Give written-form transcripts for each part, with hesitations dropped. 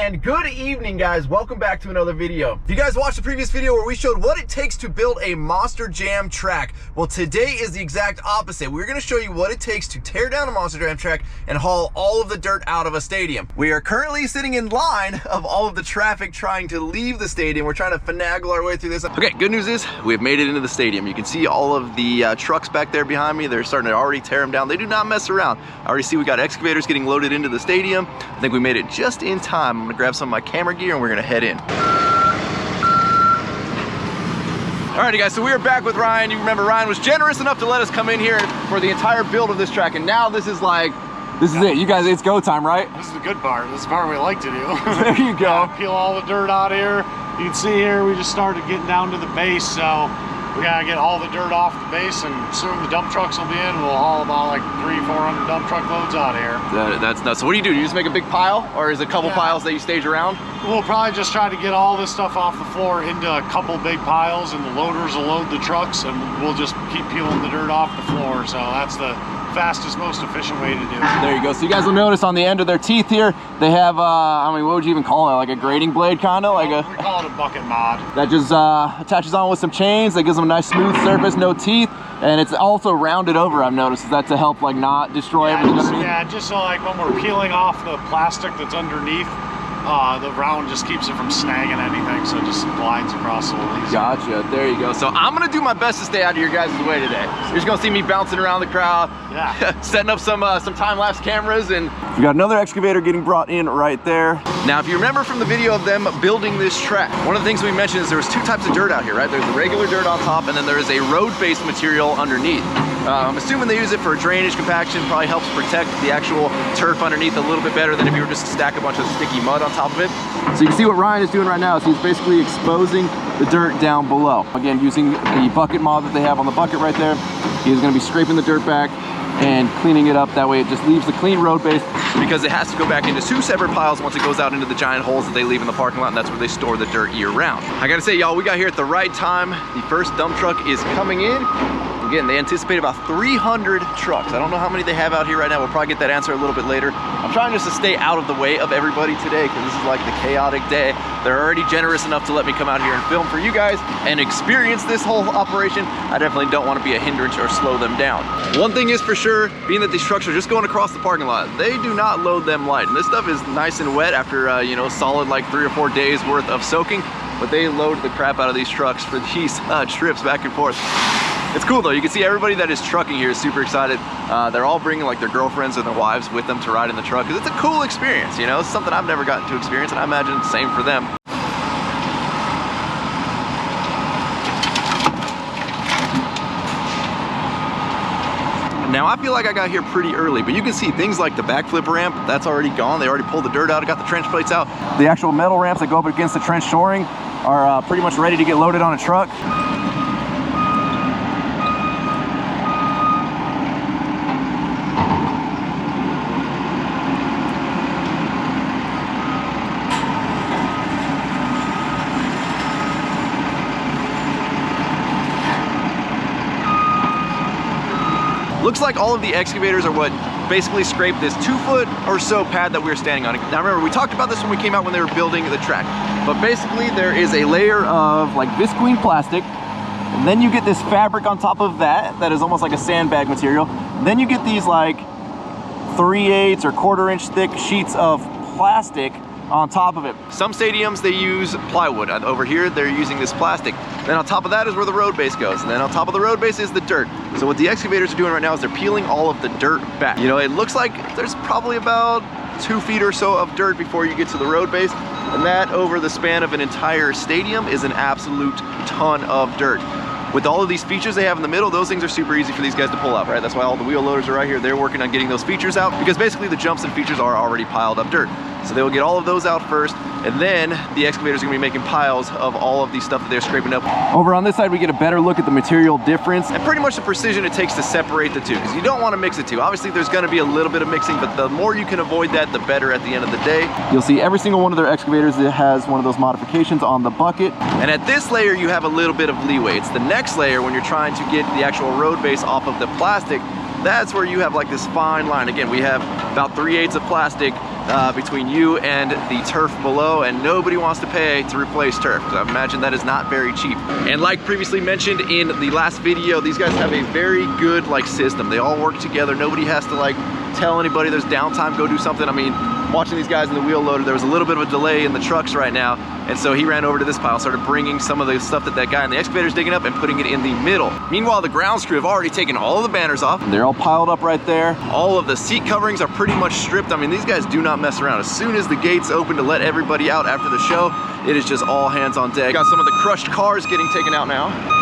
And good evening, guys. Welcome back to another video. If you guys watched the previous video where we showed what it takes to build a Monster Jam track, well, today is the exact opposite. We're going to show you what it takes to tear down a Monster Jam track and haul all of the dirt out of a stadium. We are currently sitting in line of all of the traffic trying to leave the stadium. We're trying to finagle our way through this. Okay, good news is we've made it into the stadium. You can see all of the trucks back there behind me. They're starting to already tear them down. They do not mess around. I already see we got excavators getting loaded into the stadium. I think we made it just in time. I'm gonna grab some of my camera gear and we're gonna head in. Alrighty guys, so we are back with Ryan. You remember Ryan was generous enough to let us come in here for the entire build of this track, and now this is it. You guys, it's go time, right? This is the good part. This is the part we like to do. There you go. Peel all the dirt out here. You can see here we just started getting down to the base, so we gotta get all the dirt off the base, and soon the dump trucks will be in. We'll haul about like 300-400 dump truck loads out here. That's nuts. So what do? You just make a big pile, or is it a couple piles that you stage around? We'll probably just try to get all this stuff off the floor into a couple big piles, and the loaders will load the trucks, and we'll just keep peeling the dirt off the floor. So that's the fastest, most efficient way to do it. There you go. So you guys will notice on the end of their teeth here, they have, I mean, what would you even call it? Like a grading blade, kind of? We call it a bucket mod. That just attaches on with some chains. That gives them a nice smooth surface, no teeth. And it's also rounded over, I've noticed. Is that to help like not destroy everything underneath? Yeah, just so like when we're peeling off the plastic that's underneath, the round just keeps it from snagging anything, so it just glides across a little easier. Gotcha, there you go. So I'm gonna do my best to stay out of your guys' way today. You're just gonna see me bouncing around the crowd, setting up some time-lapse cameras, and we got another excavator getting brought in right there. Now, if you remember from the video of them building this track, one of the things we mentioned is there was two types of dirt out here, right? There's the regular dirt on top, and then there is a road-based material underneath. I'm assuming they use it for drainage compaction, probably helps protect the actual turf underneath a little bit better than if you were just to stack a bunch of sticky mud on top of it. So you can see what Ryan is doing right now is he's basically exposing the dirt down below. Again, using the bucket mod that they have on the bucket right there, he's gonna be scraping the dirt back and cleaning it up. That way it just leaves the clean road base, because it has to go back into two separate piles once it goes out into the giant holes that they leave in the parking lot, and that's where they store the dirt year round. I gotta say, y'all, we got here at the right time. The first dump truck is coming in. Again, they anticipate about 300 trucks. I don't know how many they have out here right now. We'll probably get that answer a little bit later. I'm trying just to stay out of the way of everybody today, because this is like the chaotic day. They're already generous enough to let me come out here and film for you guys and experience this whole operation. I definitely don't want to be a hindrance or slow them down. One thing is for sure, being that these trucks are just going across the parking lot, they do not load them light. And this stuff is nice and wet after, you know, solid like 3 or 4 days worth of soaking, but they load the crap out of these trucks for these trips back and forth. It's cool though, you can see everybody that is trucking here is super excited. They're all bringing like their girlfriends and their wives with them to ride in the truck, because it's a cool experience, you know? It's something I've never gotten to experience, and I imagine it's the same for them. Now I feel like I got here pretty early, but you can see things like the backflip ramp, that's already gone. They already pulled the dirt out, got the trench plates out. The actual metal ramps that go up against the trench shoring are pretty much ready to get loaded on a truck. Looks like all of the excavators are what basically scraped this 2-foot or so pad that we were standing on. Now remember, we talked about this when we came out when they were building the track, but basically there is a layer of like visqueen plastic, and then you get this fabric on top of that that is almost like a sandbag material. Then you get these like 3/8 or 1/4 inch thick sheets of plastic on top of it. Some stadiums, they use plywood. Over here, they're using this plastic. Then on top of that is where the road base goes. And then on top of the road base is the dirt. So what the excavators are doing right now is they're peeling all of the dirt back. You know, it looks like there's probably about 2 feet or so of dirt before you get to the road base. And that, over the span of an entire stadium, is an absolute ton of dirt. With all of these features they have in the middle, those things are super easy for these guys to pull out, right? That's why all the wheel loaders are right here. They're working on getting those features out, because basically the jumps and features are already piled up dirt. So they will get all of those out first, and then the excavators are gonna be making piles of all of these stuff that they're scraping up. Over on this side, we get a better look at the material difference and pretty much the precision it takes to separate the two, because you don't want to mix the two. Obviously, there's gonna be a little bit of mixing, but the more you can avoid that, the better at the end of the day. You'll see every single one of their excavators that has one of those modifications on the bucket. And at this layer, you have a little bit of leeway. It's the next layer when you're trying to get the actual road base off of the plastic. That's where you have like this fine line. Again, we have about 3/8 of plastic between you and the turf below, and nobody wants to pay to replace turf, because I imagine that is not very cheap. And like previously mentioned in the last video, these guys have a very good like system. They all work together. Nobody has to like tell anybody there's downtime, go do something. I mean, watching these guys in the wheel loader, there was a little bit of a delay in the trucks right now, and so he ran over to this pile, started bringing some of the stuff that guy in the excavator's digging up and putting it in the middle. Meanwhile, the grounds crew have already taken all of the banners off. They're all piled up right there. All of the seat coverings are pretty much stripped. I mean, these guys do not mess around. As soon as the gates open to let everybody out after the show, it is just all hands on deck. Got some of the crushed cars getting taken out now.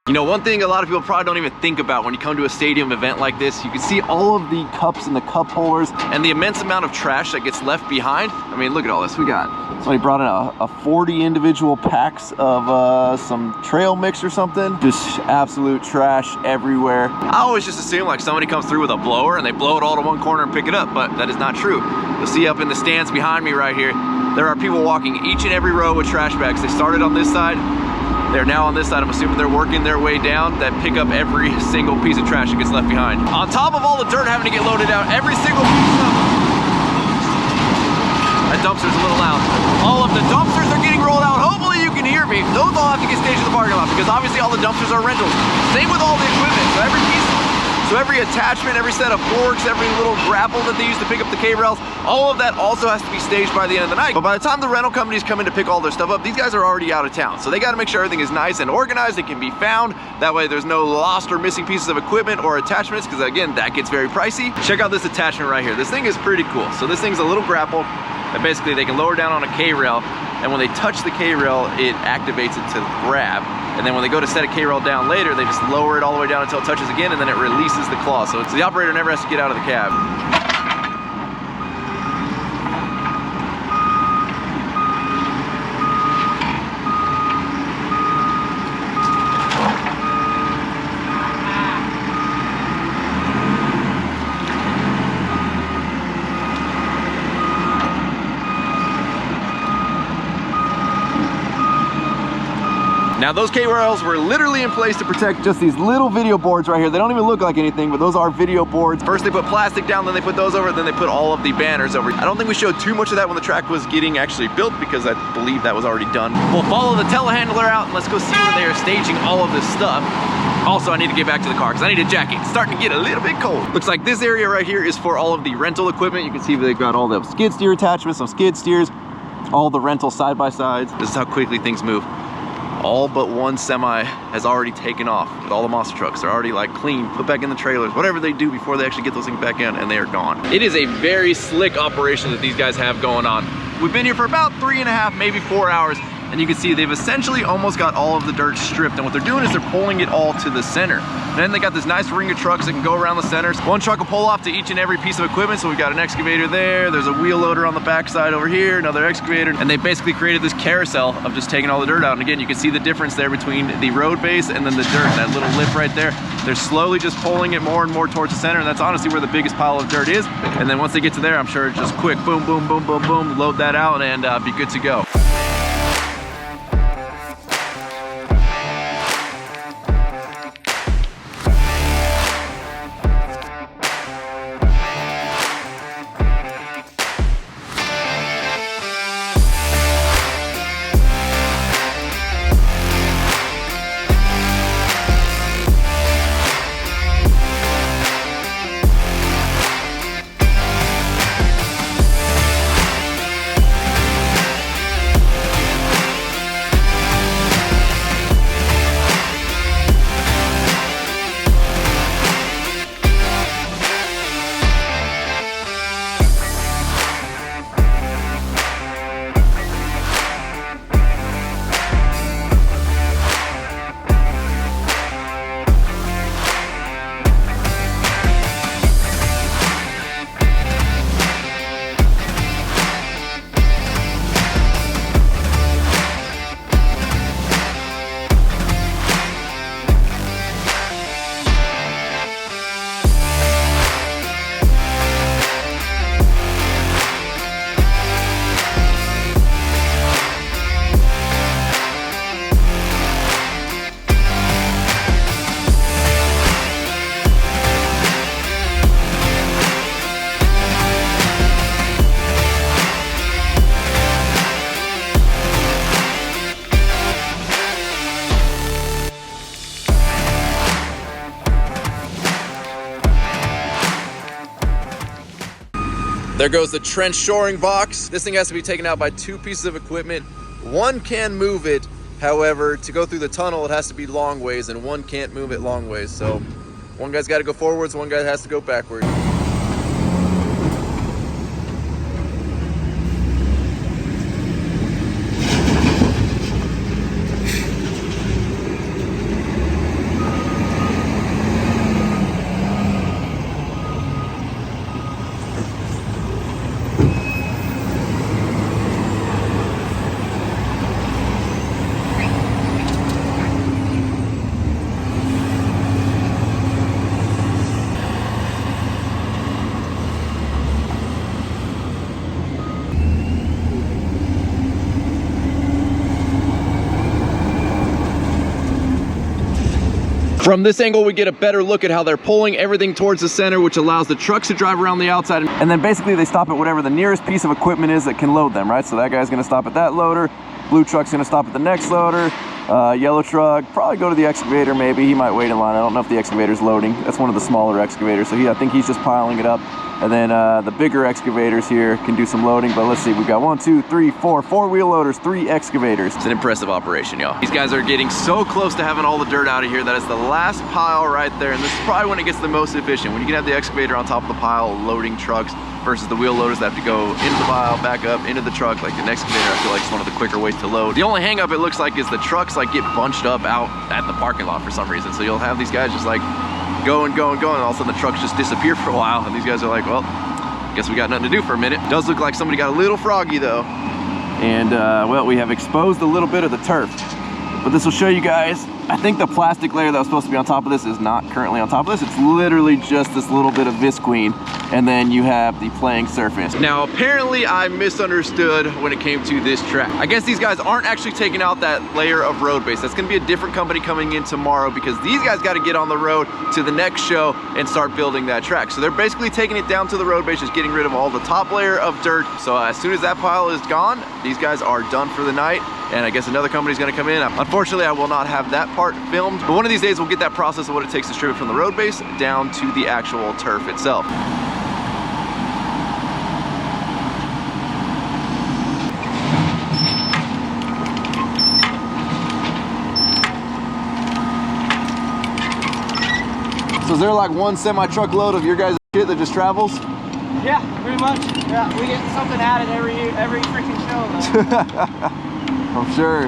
You know, one thing a lot of people probably don't even think about when you come to a stadium event like this, you can see all of the cups and the cup holders and the immense amount of trash that gets left behind. I mean, look at all this. We got, somebody brought in a 40 individual packs of some trail mix or something. Just absolute trash everywhere. I always just assume like somebody comes through with a blower and they blow it all to one corner and pick it up, but that is not true. You'll see up in the stands behind me right here, there are people walking each and every row with trash bags. They started on this side. They're now on this side. I'm assuming they're working their way down that pick up every single piece of trash that gets left behind. On top of all the dirt having to get loaded out, every single piece of That dumpster's a little loud. All of the dumpsters are getting rolled out. Hopefully you can hear me. Those all have to get staged in the parking lot because obviously all the dumpsters are rentals. Same with all the equipment. So every attachment, every set of forks, every little grapple that they use to pick up the K-rails, all of that also has to be staged by the end of the night. But by the time the rental companies come in to pick all their stuff up, these guys are already out of town. So they got to make sure everything is nice and organized. It can be found. That way there's no lost or missing pieces of equipment or attachments, because again, that gets very pricey. Check out this attachment right here. This thing is pretty cool. So this thing's a little grapple that basically they can lower down on a K-rail, and when they touch the K-rail, it activates it to grab. And then when they go to set a K-rail down later, they just lower it all the way down until it touches again, and then it releases the claw. So the operator never has to get out of the cab. Now those K-rails were literally in place to protect just these little video boards right here. They don't even look like anything, but those are video boards. First they put plastic down, then they put those over, then they put all of the banners over. I don't think we showed too much of that when the track was getting actually built because I believe that was already done. We'll follow the telehandler out and let's go see where they are staging all of this stuff. Also, I need to get back to the car because I need a jacket. It's starting to get a little bit cold. Looks like this area right here is for all of the rental equipment. You can see they've got all the skid steer attachments, some skid steers, all the rental side-by-sides. This is how quickly things move. All but one semi has already taken off with all the monster trucks. They're already like clean, put back in the trailers, whatever they do before they actually get those things back in, and they are gone. It is a very slick operation that these guys have going on. We've been here for about 3.5, maybe 4 hours, and you can see they've essentially almost got all of the dirt stripped, and what they're doing is they're pulling it all to the center. And then they got this nice ring of trucks that can go around the centers. One truck will pull off to each and every piece of equipment, so we've got an excavator there, there's a wheel loader on the back side over here, another excavator, and they basically created this carousel of just taking all the dirt out. And again, you can see the difference there between the road base and then the dirt, that little lip right there. They're slowly just pulling it more and more towards the center, and that's honestly where the biggest pile of dirt is. And then once they get to there, I'm sure it's just quick, boom, boom, boom, boom, boom, load that out and be good to go. There goes the trench shoring box. This thing has to be taken out by 2 pieces of equipment. One can move it. However, to go through the tunnel, it has to be long ways, and one can't move it long ways. So one guy's got to go forwards, one guy has to go backwards. From this angle, we get a better look at how they're pulling everything towards the center, which allows the trucks to drive around the outside. And then basically they stop at whatever the nearest piece of equipment is that can load them, right? So that guy's gonna stop at that loader. Blue truck's gonna stop at the next loader. Yellow truck, probably go to the excavator maybe. He might wait in line. I don't know if the excavator's loading. That's one of the smaller excavators. So I think he's just piling it up. And then the bigger excavators here can do some loading. But let's see, we've got 1, 2, 3, 4 wheel loaders, 3 excavators. It's an impressive operation, y'all. These guys are getting so close to having all the dirt out of here. That is the last pile right there. And this is probably when it gets the most efficient. When you can have the excavator on top of the pile loading trucks versus the wheel loaders that have to go into the pile, back up, into the truck. Like an excavator, I feel like it's one of the quicker ways to load. The only hang up it looks like is the trucks like get bunched up out at the parking lot for some reason. So you'll have these guys just like going, and all of a sudden the trucks just disappear for a while. And these guys are like, well, guess we got nothing to do for a minute. Does look like somebody got a little froggy though. And well, we have exposed a little bit of the turf. But this will show you guys, I think the plastic layer that was supposed to be on top of this is not currently on top of this. It's literally just this little bit of visqueen. And then you have the playing surface. Now, apparently I misunderstood when it came to this track. I guess these guys aren't actually taking out that layer of road base. That's gonna be a different company coming in tomorrow because these guys gotta get on the road to the next show and start building that track. So they're basically taking it down to the road base, just getting rid of all the top layer of dirt. So as soon as that pile is gone, these guys are done for the night. And I guess another company's gonna come in. Unfortunately, I will not have that part filmed, but one of these days we'll get that process of what it takes to strip it from the road base down to the actual turf itself. So is there like one semi-truck load of your guys' shit that just travels? Yeah, pretty much. Yeah, we get something added every freaking show though. I'm sure.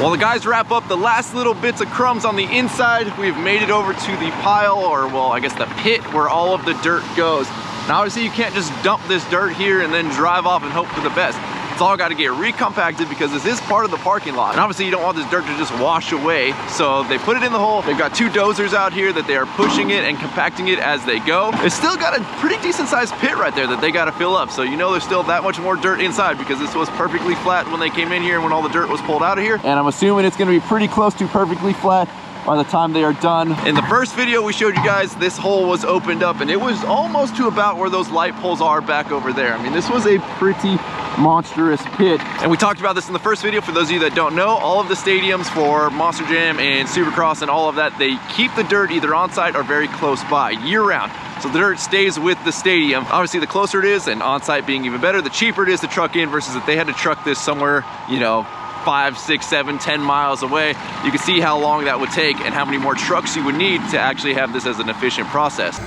While the guys wrap up the last little bits of crumbs on the inside, we've made it over to the pile, or well, I guess the pit where all of the dirt goes. Now obviously you can't just dump this dirt here and then drive off and hope for the best. It's all got to get recompacted because this is part of the parking lot. And obviously you don't want this dirt to just wash away. So they put it in the hole. They've got 2 dozers out here that they are pushing it and compacting it as they go. It's still got a pretty decent sized pit right there that they got to fill up. So you know there's still that much more dirt inside because this was perfectly flat when they came in here and when all the dirt was pulled out of here. And I'm assuming it's going to be pretty close to perfectly flat by the time they are done. In the first video we showed you guys, this hole was opened up and it was almost to about where those light poles are back over there. I mean, this was a pretty monstrous pit. And we talked about this in the first video. For those of you that don't know, all of the stadiums for Monster Jam and Supercross and all of that, they keep the dirt either on site or very close by year round. So the dirt stays with the stadium. Obviously the closer it is, and on site being even better, the cheaper it is to truck in versus if they had to truck this somewhere, you know, 5, 6, 7, 10 miles away. You can see how long that would take and how many more trucks you would need to actually have this as an efficient process.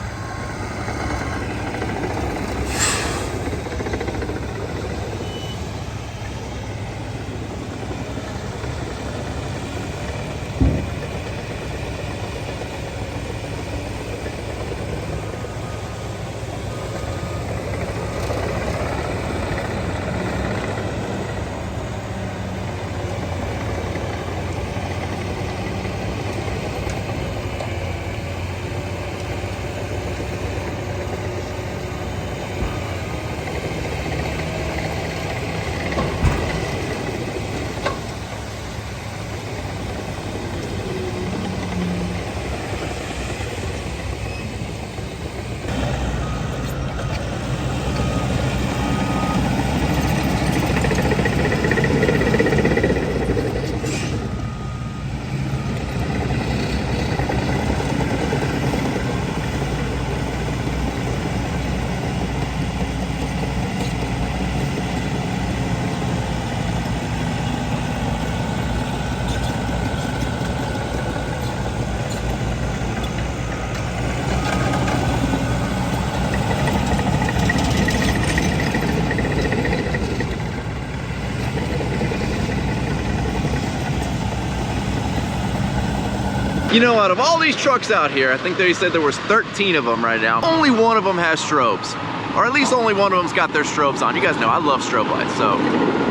You know, out of all these trucks out here, I think they said there was 13 of them right now. Only one of them has strobes. Or at least only one of them's got their strobes on. You guys know I love strobe lights, so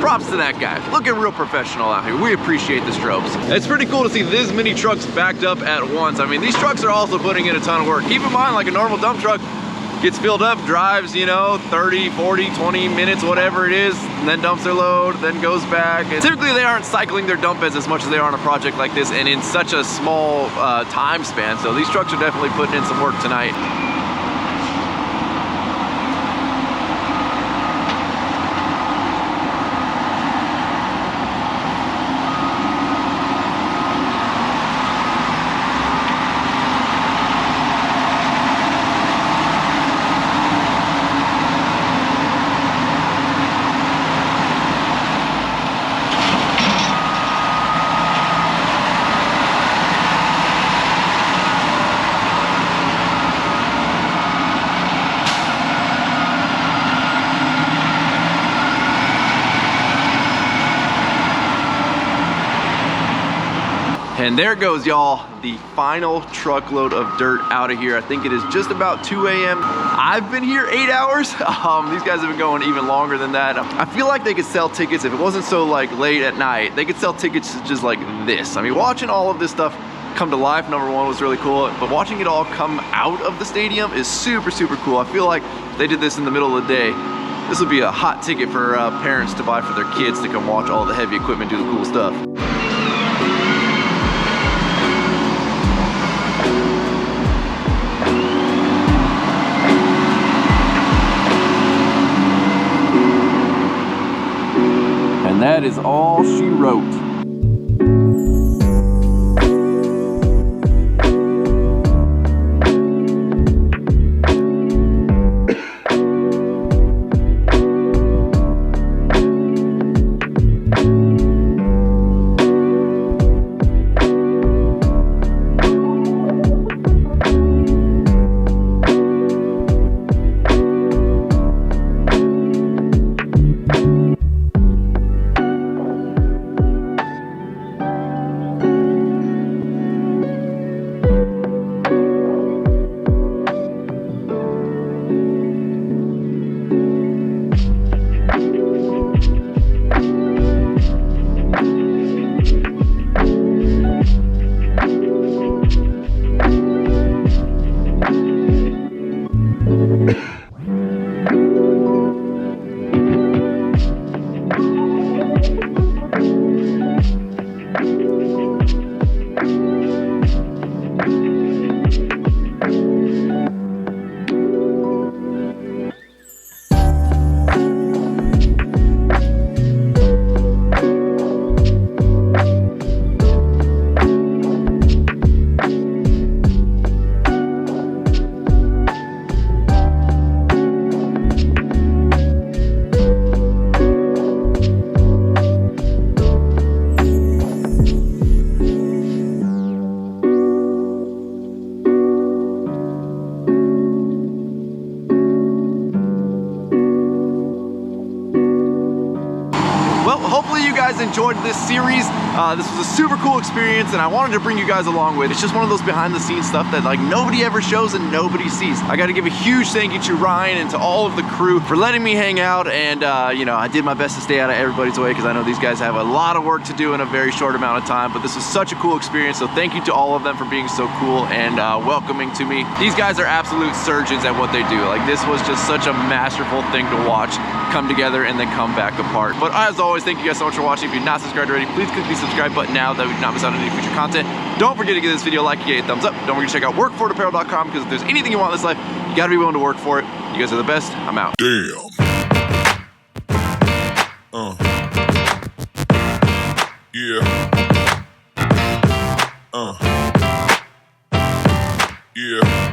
props to that guy. Looking real professional out here. We appreciate the strobes. It's pretty cool to see this many trucks backed up at once. I mean, these trucks are also putting in a ton of work. Keep in mind, like a normal dump truck Gets filled up, drives, you know, 30, 40, 20 minutes, whatever it is, and then dumps their load, then goes back. And typically they aren't cycling their dump beds as much as they are on a project like this and in such a small time span. So these trucks are definitely putting in some work tonight. And there goes, y'all, the final truckload of dirt out of here. I think it is just about 2 a.m. I've been here 8 hours. These guys have been going even longer than that. I feel like they could sell tickets if it wasn't so like late at night. They could sell tickets just like this. I mean, watching all of this stuff come to life, number one, was really cool, but watching it all come out of the stadium is super, super cool. I feel like if they did this in the middle of the day, this would be a hot ticket for parents to buy for their kids to come watch all the heavy equipment do the cool stuff. And that is all she wrote. guys enjoyed this series. This was a super cool experience and I wanted to bring you guys along with it. It's just one of those behind the scenes stuff that like nobody ever shows and nobody sees. I got to give a huge thank you to Ryan and to all of the crew for letting me hang out, and you know, I did my best to stay out of everybody's way because I know these guys have a lot of work to do in a very short amount of time, but this was such a cool experience. So thank you to all of them for being so cool and welcoming to me. These guys are absolute surgeons at what they do. Like, this was just such a masterful thing to watch come together and then come back apart. But as always, thank you guys so much for watching. If you're not subscribed already, please click the subscribe button now that we do not miss out on any future content. Don't forget to give this video a like, give it a thumbs up. Don't forget to check out workforapparel.com because if there's anything you want in this life, you gotta be willing to work for it. You guys are the best. I'm out. Damn. Yeah. Yeah.